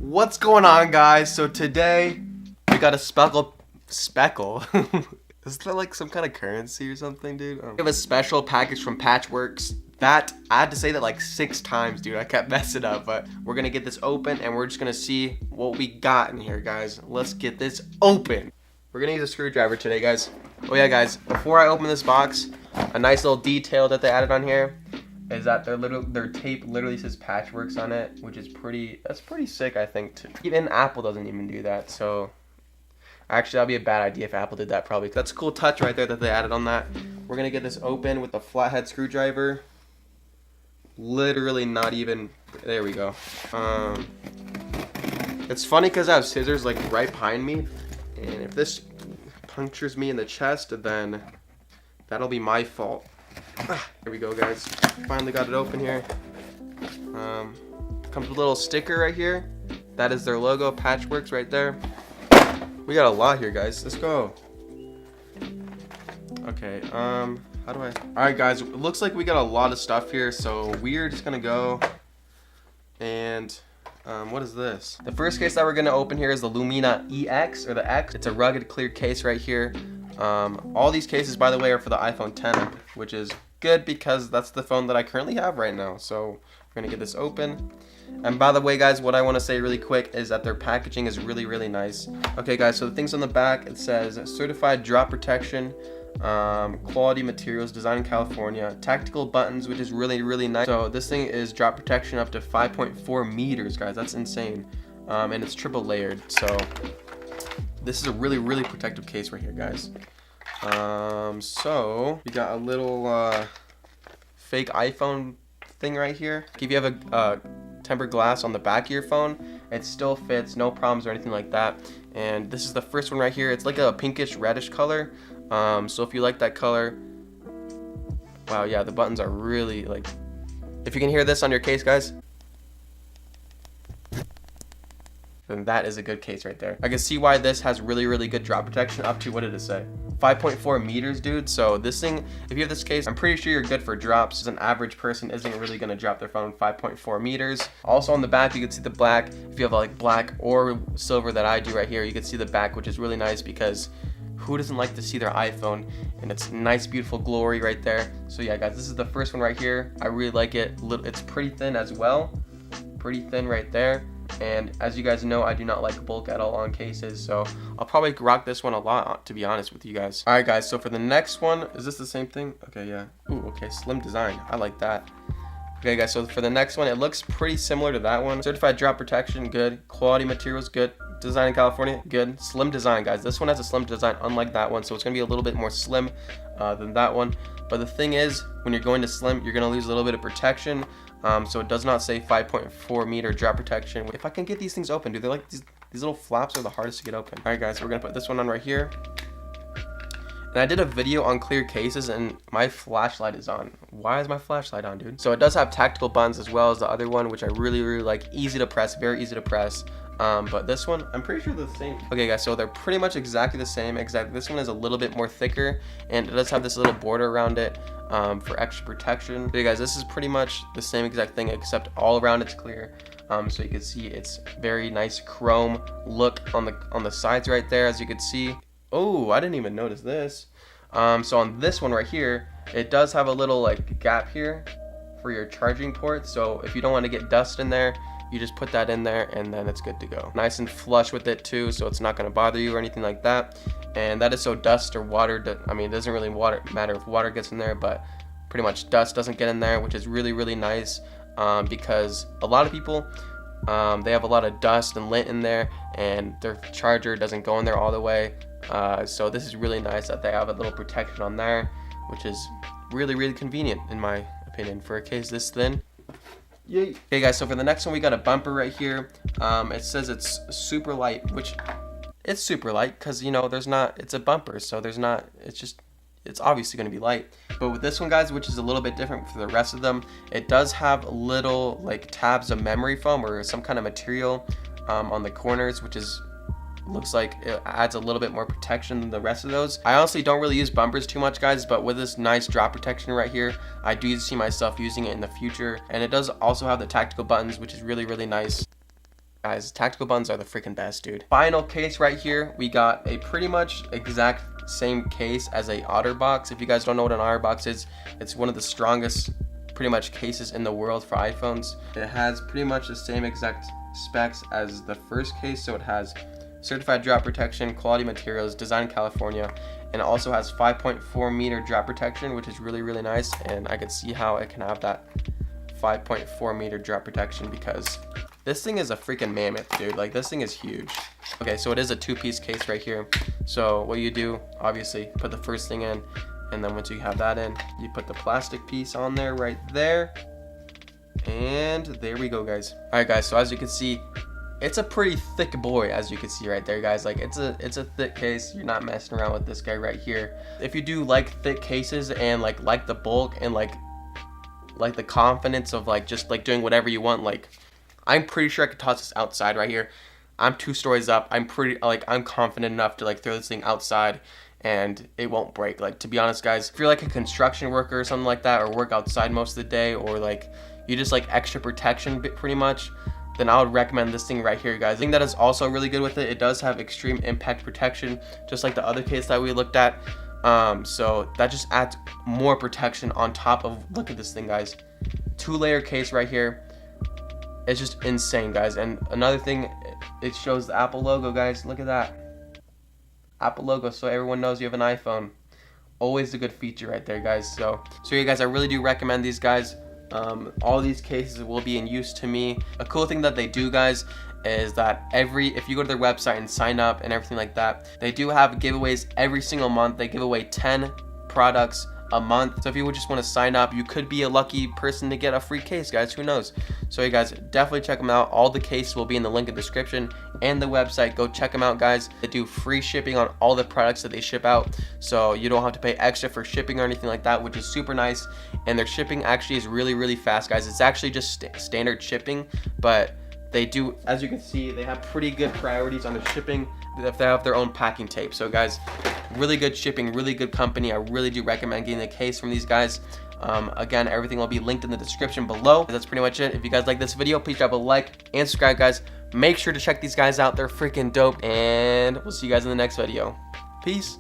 What's going on, guys? So today we got a speckle. Is that like some kind of currency or something, dude? We have a special package from PATCHWORKS that I had to say that like 6 times, dude. I kept messing up, but we're gonna get this open and we're just gonna see what we got in here, guys. Let's get this open. We're gonna use a screwdriver today, guys. Oh yeah, guys, before I open this box, a nice little detail that they added on here is that their tape literally says PATCHWORKS on it, which is that's pretty sick, I think. Even Apple doesn't even do that, so actually that'd be a bad idea if Apple did that probably. That's a cool touch right there that they added on that. We're gonna get this open with a flathead screwdriver. Literally not even, there we go. It's funny because I have scissors like right behind me, and if this punctures me in the chest, then that'll be my fault. Here we go, guys. Finally got it open here. Comes with a little sticker right here. That is their logo, PATCHWORKS right there. We got a lot here, guys. Let's go. Okay, how do I... Alright, guys, it looks like we got a lot of stuff here, so we're just gonna go and... what is this? The first case that we're gonna open here is the Lumina EX, or the X. It's a rugged clear case right here. All these cases, by the way, are for the iPhone 10, which is good because that's the phone that I currently have right now. So we're gonna get this open. And by the way, guys, what I want to say really quick is that their packaging is really, really nice. Okay, guys, so the things on the back, it says certified drop protection, quality materials, designed in California, tactical buttons, which is really, really nice. So this thing is drop protection up to 5.4 meters, guys. That's insane. And it's triple layered. So this is a really, really protective case right here, guys. So we got a little fake iPhone thing right here. If you have a tempered glass on the back of your phone, it still fits, no problems or anything like that. And this is the first one right here. It's like a pinkish reddish color. So if you like that color, wow, yeah, the buttons are really like, if you can hear this on your case, guys, then that is a good case right there. I can see why this has really, really good drop protection up to, what did it say? 5.4 meters, dude. So this thing, if you have this case, I'm pretty sure you're good for drops. An average person isn't really gonna drop their phone 5.4 meters. Also on the back, you can see the black. If you have like black or silver that I do right here, you can see the back, which is really nice because who doesn't like to see their iPhone and it's nice, beautiful glory right there. So yeah, guys, this is the first one right here. I really like it. It's pretty thin as well. Pretty thin right there. And as you guys know, I do not like bulk at all on cases, so I'll probably rock this one a lot, to be honest with you guys. Alright, guys, so for the next one, is this the same thing? Okay, yeah. Ooh, okay, slim design. I like that. Okay, guys, so for the next one, it looks pretty similar to that one. Certified drop protection, good. Quality materials, good. Design in California, good. Slim design, guys. This one has a slim design, unlike that one, so it's going to be a little bit more slim than that one. But the thing is, when you're going to slim, you're going to lose a little bit of protection. So it does not say 5.4 meter drop protection. If I can get these things open, dude, they're like these little flaps are the hardest to get open. All right, guys, so we're gonna put this one on right here. And I did a video on clear cases and my flashlight is on. Why is my flashlight on, dude? So it does have tactical buttons as well as the other one, which I really, really like. Easy to press, very easy to press. But this one, I'm pretty sure they're the same. Okay, guys, so they're pretty much exactly the same. This one is a little bit more thicker, and it does have this little border around it for extra protection. Okay, guys, this is pretty much the same exact thing, except all around it's clear. So you can see it's very nice chrome look on the sides right there, as you can see. Oh, I didn't even notice this. So on this one right here, it does have a little like gap here for your charging port. So if you don't want to get dust in there, you just put that in there and then it's good to go. Nice and flush with it too, so it's not gonna bother you or anything like that. And that is so dust or water, I mean, it doesn't really matter if water gets in there, but pretty much dust doesn't get in there, which is really, really nice because a lot of people, they have a lot of dust and lint in there and their charger doesn't go in there all the way. So this is really nice that they have a little protection on there, which is really, really convenient in my opinion for a case this thin. Yay. Okay, guys, so for the next one, we got a bumper right here. It says it's super light, which it's super light because, you know, it's a bumper, so it's obviously going to be light. But with this one, guys, which is a little bit different for the rest of them, it does have little like tabs of memory foam or some kind of material on the corners, which is looks like it adds a little bit more protection than the rest of those. I honestly don't really use bumpers too much, guys, but with this nice drop protection right here, I do see myself using it in the future. And it does also have the tactical buttons, which is really, really nice. Guys, tactical buttons are the freaking best, dude. Final case right here, we got a pretty much exact same case as a OtterBox. If you guys don't know what an OtterBox is, it's one of the strongest pretty much cases in the world for iPhones. It has pretty much the same exact specs as the first case, so it has certified drop protection, quality materials, designed in California, and it also has 5.4 meter drop protection, which is really, really nice. And I could see how it can have that 5.4 meter drop protection because this thing is a freaking mammoth, dude. Like, this thing is huge. Okay, so it is a two-piece case right here. So what you do, obviously, put the first thing in, and then once you have that in, you put the plastic piece on there right there. And there we go, guys. All right, guys, so as you can see, it's a pretty thick boy, as you can see right there, guys. Like, it's a thick case. You're not messing around with this guy right here. If you do like thick cases and like the bulk and like the confidence of just doing whatever you want, like, I'm pretty sure I could toss this outside right here. I'm 2 stories up. I'm confident enough to throw this thing outside and it won't break. Like, to be honest, guys, if you're like a construction worker or something like that, or work outside most of the day, or like you just like extra protection pretty much, then I would recommend this thing right here, guys. The thing that is also really good with it, it does have extreme impact protection, just like the other case that we looked at. So that just adds more protection on top of, look at this thing, guys. 2-layer case right here. It's just insane, guys. And another thing, it shows the Apple logo, guys. Look at that. Apple logo, so everyone knows you have an iPhone. Always a good feature right there, guys. So yeah, guys, I really do recommend these, guys. All these cases will be in use to me. A cool thing that they do, guys, is that if you go to their website and sign up and everything like that, they do have giveaways every single month. They give away 10 products a month. So if you would just want to sign up, you could be a lucky person to get a free case, guys. Who knows? So you guys, definitely check them out. All the cases will be in the link in the description and the website. Go check them out, guys. They do free shipping on all the products that they ship out, so you don't have to pay extra for shipping or anything like that, which is super nice. And their shipping actually is really, really fast, guys. It's actually just standard shipping, but they do, as you can see, they have pretty good priorities on the shipping if they have their own packing tape. So guys, really good shipping, really good company. I really do recommend getting a case from these guys. Again, everything will be linked in the description below. That's pretty much it. If you guys like this video, please drop a like and subscribe, guys. Make sure to check these guys out. They're freaking dope, and we'll see you guys in the next video. Peace.